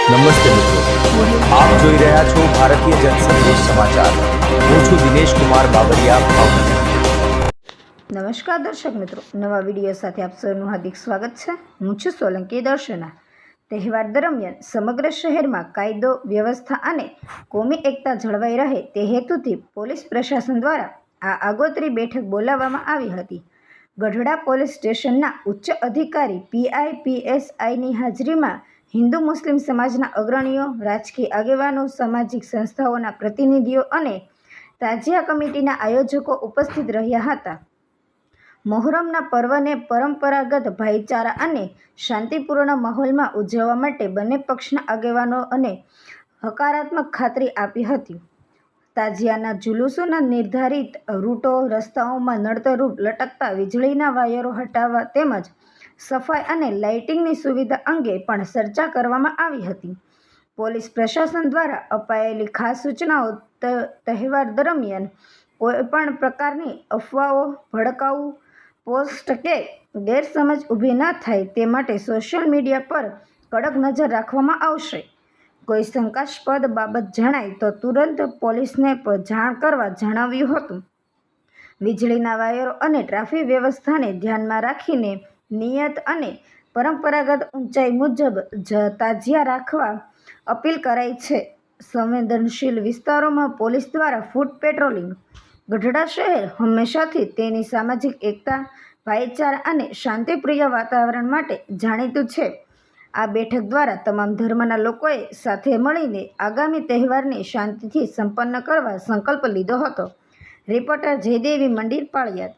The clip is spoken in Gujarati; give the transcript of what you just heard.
નમસ્તે મિત્રો, આપ જોઈ રહ્યા છો ભારતીય જનસંદેશ સમાચાર. હું છું દિનેશ કુમાર બાબરિયા, ભાવનગર. નમસ્કાર દર્શક મિત્રો, નવા વિડીયો સાથે આપ સૌનું હાર્દિક સ્વાગત છે. હું છું સોલંકી દર્શના. તહેવાર દરમિયાન સમગ્ર શહેરમાં કાયદો વ્યવસ્થા અને કોમી એકતા જળવાઈ રહે તે હેતુથી પોલીસ પ્રશાસન દ્વારા આ આગોતરી બેઠક બોલાવવામાં આવી હતી. ગઢડા પોલીસ સ્ટેશનના ઉચ્ચ અધિકારી PIPSIની હાજરીમાં હિન્દુ મુસ્લિમ સમાજના અગ્રણીઓ, રાજકીય આગેવાનો, સામાજિક સંસ્થાઓના પ્રતિનિધિઓ અને તાજિયા કમિટીના આયોજકો ઉપસ્થિત રહ્યા હતા. મોહરમના પર્વને પરંપરાગત ભાઈચારા અને શાંતિપૂર્ણ માહોલમાં ઉજવવા માટે બંને પક્ષના આગેવાનો અને હકારાત્મક ખાતરી આપી હતી. તાજિયાના જુલુસોના નિર્ધારિત રૂટો, રસ્તાઓમાં નડતરરૂપ લટકતા વીજળીના વાયરો હટાવવા તેમજ સફાઈ અને લાઇટિંગની સુવિધા અંગે પણ ચર્ચા કરવામાં આવી હતી. પોલીસ પ્રશાસન દ્વારા અપાયેલી ખાસ સૂચનાઓ તહેવાર દરમિયાન કોઈપણ પ્રકારની અફવાઓ, ભડકાઉ પોસ્ટ કે ગેરસમજ ઊભી ન થાય તે માટે સોશિયલ મીડિયા પર કડક નજર રાખવામાં આવશે. કોઈ શંકાસ્પદ બાબત જણાય તો તુરંત પોલીસને જાણ કરવા જણાવ્યું હતું. વીજળીના વાયરો અને ટ્રાફિક વ્યવસ્થાને ધ્યાનમાં રાખીને નિયત અને પરંપરાગત ઊંચાઈ મુજબ તાજિયા રાખવા અપીલ કરાઈ છે. સંવેદનશીલ વિસ્તારોમાં પોલીસ દ્વારા ફૂટ પેટ્રોલિંગ. ગઢડા શહેર હંમેશાથી તેની સામાજિક એકતા, ભાઈચારા અને શાંતિપ્રિય વાતાવરણ માટે જાણીતું છે. આ બેઠક દ્વારા તમામ ધર્મના લોકોએ સાથે મળીને આગામી તહેવારને શાંતિથી સંપન્ન કરવા સંકલ્પ લીધો હતો. રિપોર્ટર જયદેવી મંદિર, પાળિયાદ.